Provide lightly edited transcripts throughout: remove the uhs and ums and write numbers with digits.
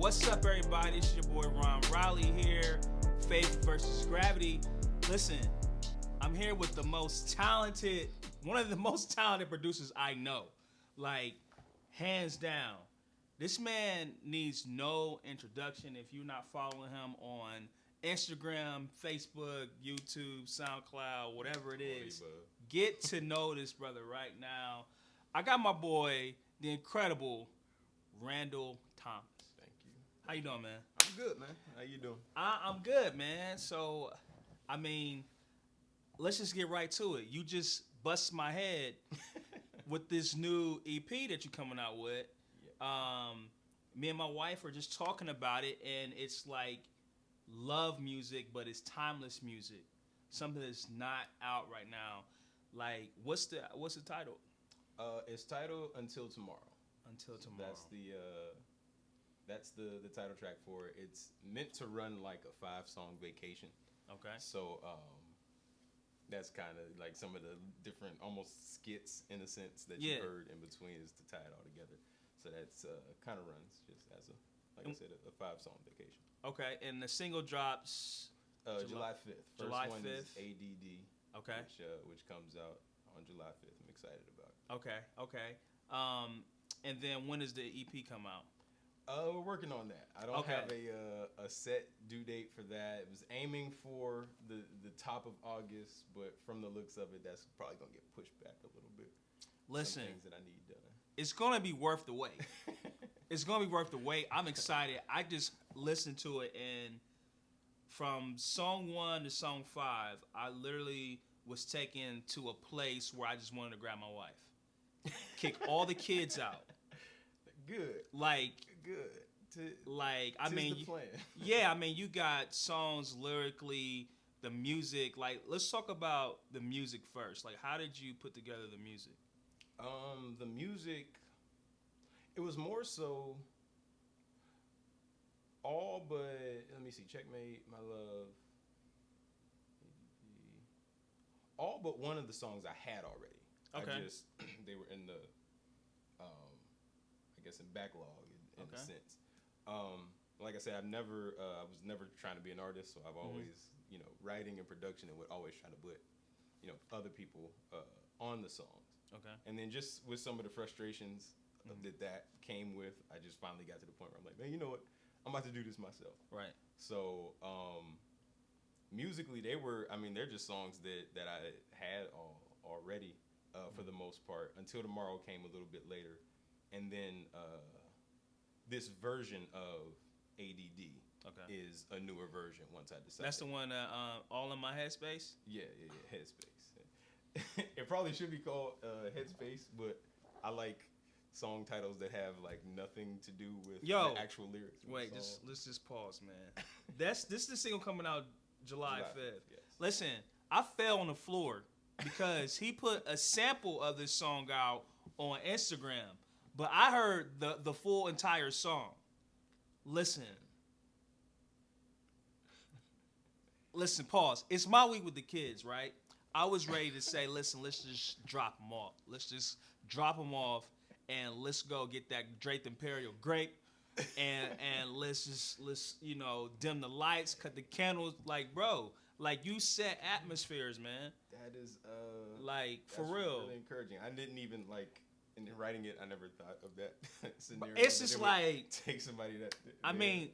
What's up, everybody? It's your boy Ron Riley here. Faith versus gravity. Listen, I'm here with one of the most talented producers I know. Like, hands down. This man needs no introduction. If you're not following him on Instagram, Facebook, YouTube, SoundCloud, whatever it is, get to know this brother right now. I got my boy, the incredible Randall Thomas. Thank you. How you doing, man? I'm good, man. How you doing? I'm good, man. So, I mean, let's just get right to it. You just bust my head with this new EP that you're coming out with. Yeah. Me and my wife are just talking about it, and it's like love music, but it's timeless music. Something that's not out right now. Like, what's the title? It's titled Until Tomorrow. Until Tomorrow. That's the title track for it. It's meant to run like a 5-song vacation. Okay. So that's kind of like some of the different almost skits in a sense that you heard in between is to tie it all together. So that's kind of runs just as I said, a 5-song vacation. Okay, and the single drops July 5th. July First one 5th. is ADD. Okay. Which comes out on July 5th. I'm excited about it. Okay. And then when does the EP come out? We're working on that. I don't have a set due date for that. It was aiming for the top of August, but from the looks of it, that's probably gonna get pushed back a little bit. Listen, some things that I need done. It's gonna be worth the wait. It's gonna be worth the wait. I'm excited. I just listened to it, and from song 1 to song 5, I literally was taken to a place where I just wanted to grab my wife, kick all the kids out. Good. Like, good. I mean, the plan. Yeah, I mean, you got songs lyrically, the music. Like, let's talk about the music first. Like, how did you put together the music? The music, it was more so all but, let me see, Checkmate, My Love, all but one of the songs I had already. Okay. They were in the, I guess in backlog in a sense. Like I said, I was never trying to be an artist, so I've always, writing and production and would always try to put, other people on the songs. Okay. And then just with some of the frustrations that came with, I just finally got to the point where I'm like, man, you know what? I'm about to do this myself. Right. So musically, they're just songs that I had already for the most part. Until Tomorrow came a little bit later. And then this version of ADD is a newer version once I decided. That's the one that all in my headspace? Yeah, Headspace. It probably should be called Headspace, but I like song titles that have like nothing to do with the actual lyrics. Wait, let's just pause, man. This is the single coming out July 5th. Yes. Listen, I fell on the floor because he put a sample of this song out on Instagram, but I heard the full entire song. Listen, pause. It's my week with the kids, right? I was ready to say, listen, let's just drop them off. Let's just drop them off, and let's go get that Drake Imperial grape, and let's dim the lights, cut the candles. Like, bro, like you set atmospheres, man. That is for real. Really encouraging. I didn't even like in writing it. I never thought of that scenario. It's just like take somebody that. I mean.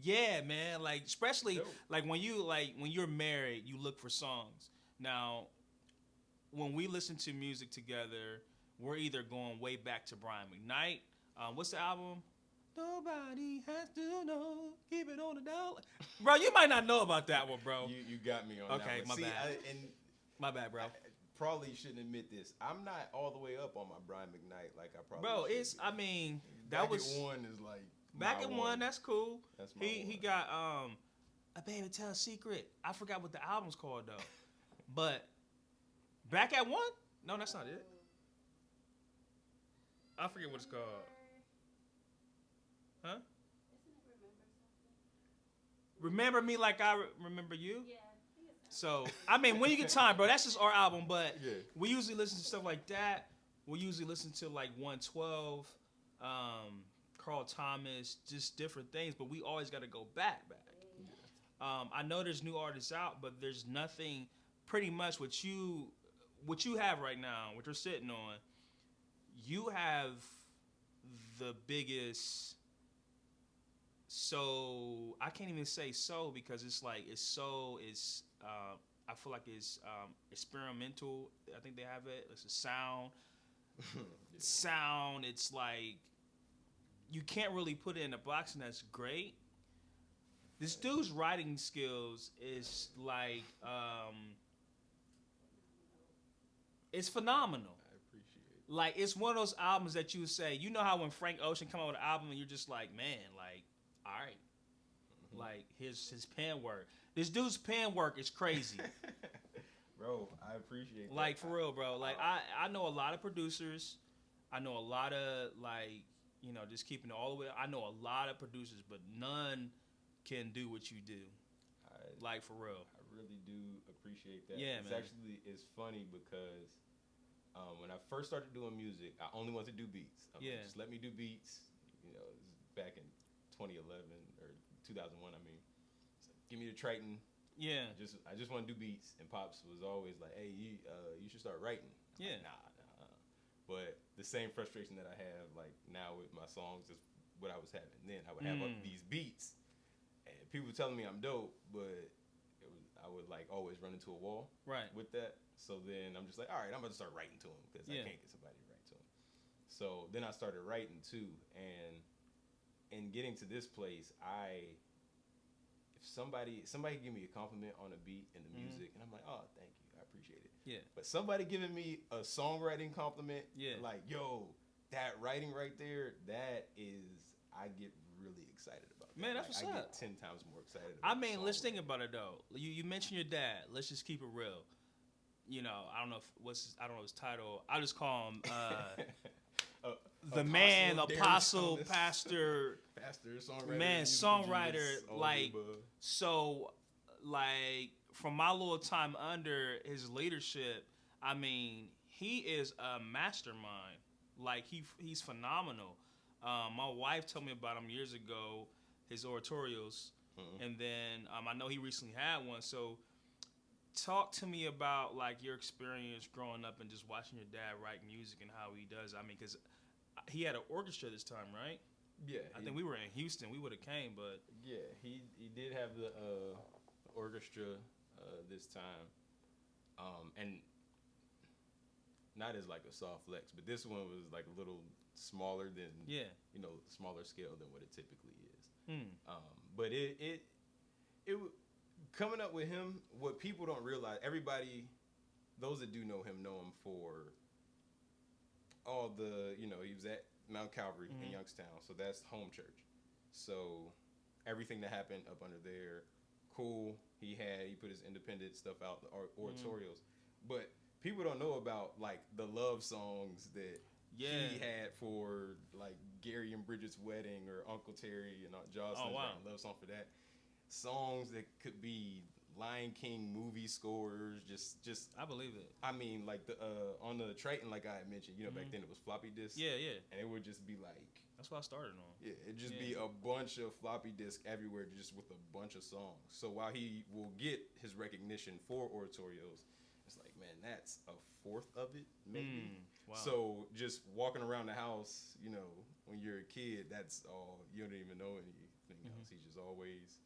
Yeah, man. Like, especially like when you're married, you look for songs. Now, when we listen to music together, we're either going way back to Brian McKnight. What's the album? Nobody has to know. Keep it on the down. Bro, you might not know about that one, bro. You got me on that one. My bad. My bad, bro. I probably shouldn't admit this. I'm not all the way up on my Brian McKnight like I probably. Bro, should I mean, that Back was at One is like. Back at One, that's cool. That's my he got A Baby Tell a Secret. I forgot what the album's called though. But Back at One? No, that's not it. I forget what it's called. Huh? Remember Me Like I Remember You? Yeah. So, I mean, when you get time, bro, that's just our album, but Yeah. we usually listen to stuff like that. We usually listen to like 112, Carl Thomas, just different things. But we always got to go back. I know there's new artists out, but there's nothing. Pretty much what you have right now, what you're sitting on, you have the biggest. So I can't even say so because it's like I feel like it's experimental. I think they have it. It's a sound. Sound. It's like you can't really put it in a box, and that's great. This dude's writing skills is like it's phenomenal. I appreciate it. Like it's one of those albums that you would say, you know how when Frank Ocean come out with an album and you're just like, man, like, all right. Like his pen work. This dude's pen work is crazy. Bro, I appreciate that. Like for real, bro. Like I know a lot of producers. I know a lot of like, you know, just keeping it all the way. I know a lot of producers, but none can do what you do. Like for real. I really do appreciate that. Yeah, man. It's funny because when I first started doing music, I only wanted to do beats. Like, just let me do beats. You know, it was back in 2011 or 2001. I mean, so give me the Triton. Yeah. I just want to do beats. And Pops was always like, "Hey, you should start writing." Yeah. Like, nah. But the same frustration that I have like now with my songs is what I was having then. I would have these beats, and people were telling me I'm dope, but I would like always run into a wall with that. So then I'm just like, all right, I'm about to start writing to them because I can't get somebody to write to them. So then I started writing too, and in getting to this place, if somebody give me a compliment on a beat in the music, and I'm like, oh, thank you, I appreciate it. Yeah. But somebody giving me a songwriting compliment, like, yo, that writing right there, that is, I get really excited about that. Man, that's like, what's up. I get 10 times more excited about let's think about it though. You mentioned your dad. Let's just keep it real. You know, I don't know his title. I'll just call him the man, apostle, pastor, songwriter, man, songwriter. Like, so, like, from my little time under his leadership, I mean, he is a mastermind. Like, he's phenomenal. My wife told me about him years ago, his oratorials, and then I know he recently had one. So, talk to me about like your experience growing up and just watching your dad write music and how he does. I mean, because he had an orchestra this time, right? Yeah. I think we were in Houston. We would have came, but yeah, he did have the orchestra this time, and not as like a soft flex, but this one was like a little smaller than smaller scale than what it typically is. But it coming up with him, what people don't realize, everybody, those that do know him for all the, he was at Mount Calvary in Youngstown, so that's home church. So everything that happened up under there, cool. He put his independent stuff out, the oratorials, but people don't know about like the love songs that he had for like Gary and Bridget's wedding or Uncle Terry and Aunt Jocelyn's love song for that. Songs that could be Lion King movie scores, just I believe it. I mean, like the on the Triton, like I had mentioned, back then it was floppy disks. Yeah. And it would just be like, that's what I started on. Yeah, it'd just be a bunch of floppy disks everywhere, just with a bunch of songs. So while he will get his recognition for oratorials, it's like, man, that's a fourth of it, maybe. Wow. So just walking around the house, when you're a kid, that's all. You don't even know anything else. He's just always.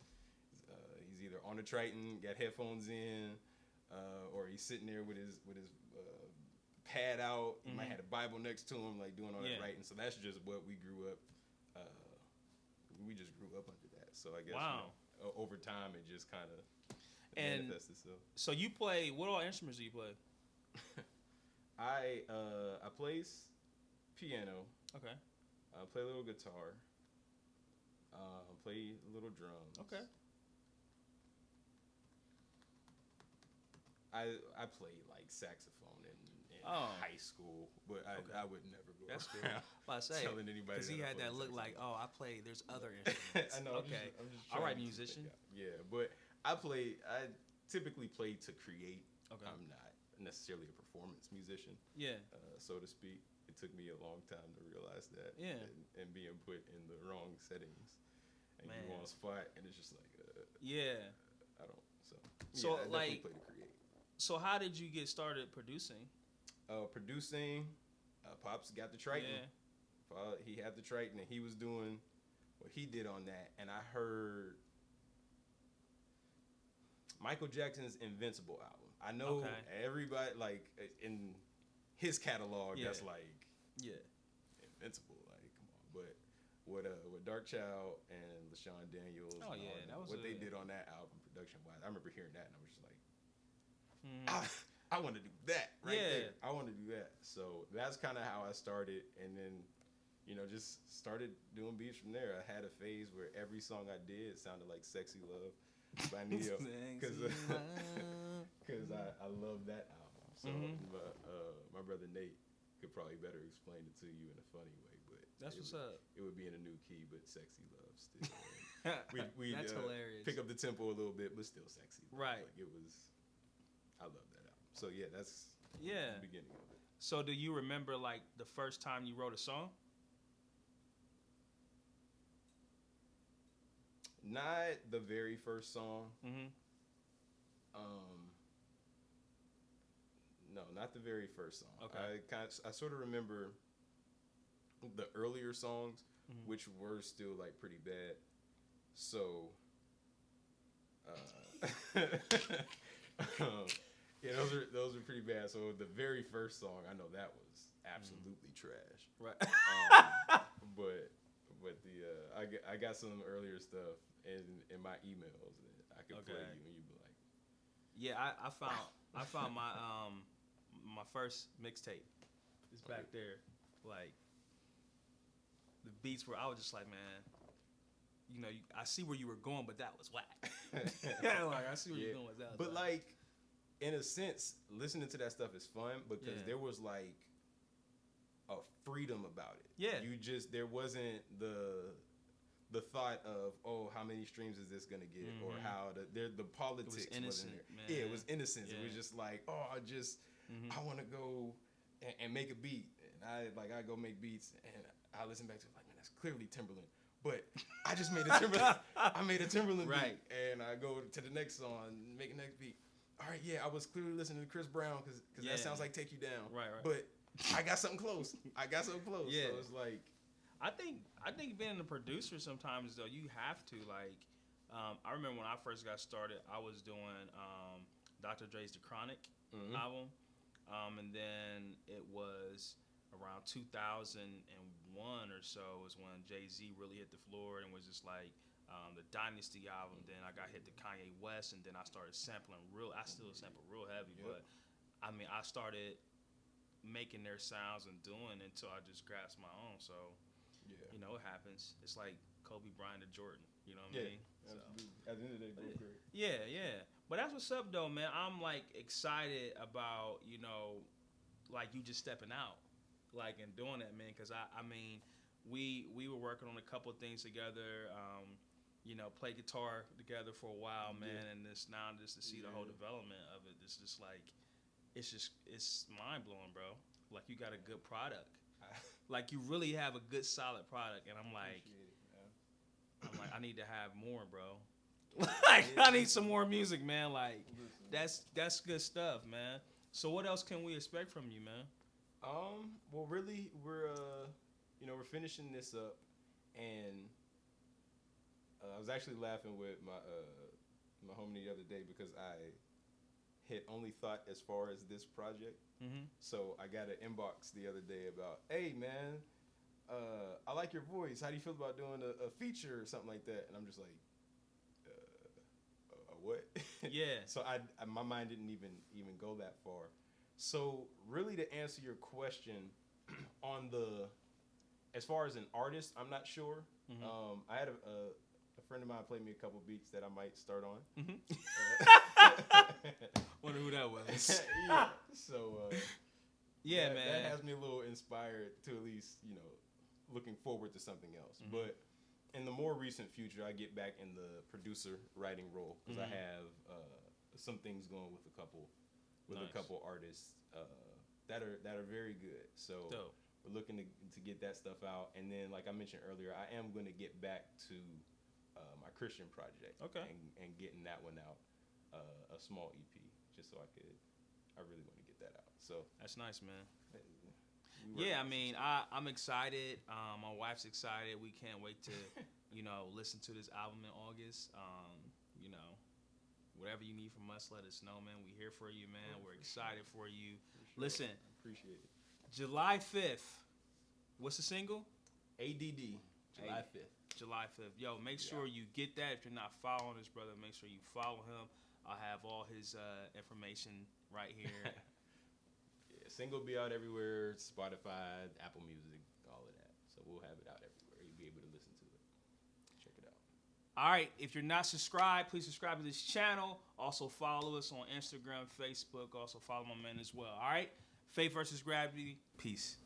He's either on the Triton, got headphones in, or he's sitting there with his pad out. He might have a Bible next to him, like doing all that writing. So that's just what we grew up. We just grew up under that. So I guess over time it just kind of manifests itself. So you play? What all instruments do you play? I play piano. Okay. I play a little guitar. Play a little drums. Okay. I played like saxophone in high school, but I would never go around telling anybody. Because he had that look like, I play. There's other instruments. I know. Okay. I'm just all right, musician. Yeah, but I typically play to create. Okay. I'm not necessarily a performance musician. Yeah. So to speak. it took me a long time to realize that. Yeah. And being put in the wrong settings, and Man. you on spot, and it's just like, Yeah. I don't. So, I like- definitely play to create. So how did you get started producing? Producing, Pops got the Triton. Yeah. He had the Triton, and he was doing what he did on that, and I heard Michael Jackson's Invincible album. I know everybody, like, in his catalog, that's like Invincible, like, come on. But with Dark Child and LaShawn Daniels, what they did on that album production wise, I remember hearing that and I was just like, I want to do that there. I want to do that. So that's kind of how I started, and then just started doing beats from there. I had a phase where every song I did sounded like "Sexy Love" by Neo, because I love that album. So my brother Nate could probably better explain it to you in a funny way, but that's what's up. It would be in a new key, but "Sexy Love" still. we That's hilarious. Pick up the tempo a little bit, but still sexy. Right. Like it was. I love that album. So yeah, that's the beginning of it. So do you remember like the first time you wrote a song? Not the very first song. No, not the very first song. Okay. I sort of remember the earlier songs, which were still like pretty bad. So, yeah, those are pretty bad. So the very first song, I know that was absolutely trash. Right. But I got some earlier stuff in my emails that I could play you, and you'd be like, yeah, I found my my first mixtape. It's back there. Like the beats were, I was just like, man, I see where you were going, but that was whack. Like I see where you're going with that. But like, in a sense, listening to that stuff is fun because there was like a freedom about it. Yeah. There wasn't the thought of, oh, how many streams is this gonna get, or how the politics it was innocent, wasn't there. man. Yeah, it was innocent. Yeah. It was just like, oh, I want to go and make a beat, and I go make beats, and I listen back to it like, man, that's clearly Timberland. But I just made a Timberland. I made a Timberland beat, and I go to the next song, make a next beat. All right, yeah, I was clearly listening to Chris Brown because that sounds like "Take You Down." Right. But I got something close. Yeah. So it's like, I think being a producer sometimes though, you have to like. I remember when I first got started, I was doing Dr. Dre's The Chronic album, and then it was around 2001 or so was when Jay-Z really hit the floor and was just like the Dynasty album. Then I got hit to Kanye West, and then I started sampling I still sample real heavy, but I mean I started making their sounds and doing until I just grasped my own. So it happens. It's like Kobe Bryant to Jordan. You know what I mean? So, at the end of the day, both great. Yeah. But that's what's up though, man. I'm like excited about like you just stepping out, like and doing that, man. Because I mean, we were working on a couple of things together. Play guitar together for a while, man. And this now just to see the whole development of it, it's just like, it's mind blowing, bro. Like you got a good product. Like you really have a good solid product, and I'm like, I need to have more, bro. Like I need some more music, man. Like that's good stuff, man. So what else can we expect from you, man? Well, really, we're finishing this up, and I was actually laughing with my homie the other day because I had only thought as far as this project. So I got an inbox the other day about, hey man, I like your voice. How do you feel about doing a feature or something like that? And I'm just like, what? Yeah. So my mind didn't even go that far. So really, to answer your question, as far as an artist, I'm not sure. I had a friend of mine play me a couple beats that I might start on. Wonder who that was. Yeah. So man, that has me a little inspired to at least looking forward to something else. But in the more recent future, I get back in the producer writing role because I have some things going with a couple artists that are very good. So dope. We're looking to get that stuff out, and then like I mentioned earlier, I am going to get back to my Christian project. Okay. And getting that one out, a small EP, just so I really want to get that out. So that's nice, man. Yeah, I mean, I'm excited. My wife's excited. We can't wait to, listen to this album in August. Whatever you need from us, let us know, man. We're here for you, man. We're excited for you. Sure. Listen, I appreciate it. July 5th. What's the single? ADD. July 5th. July 5th. Yo, make sure you get that. If you're not following this brother, make sure you follow him. I'll have all his information right here. Yeah, single be out everywhere, Spotify, Apple Music, all of that. So we'll have it out everywhere. You'll be able to listen to it. Check it out. All right. If you're not subscribed, please subscribe to this channel. Also follow us on Instagram, Facebook. Also follow my man as well. All right. Faith versus Gravity. Peace.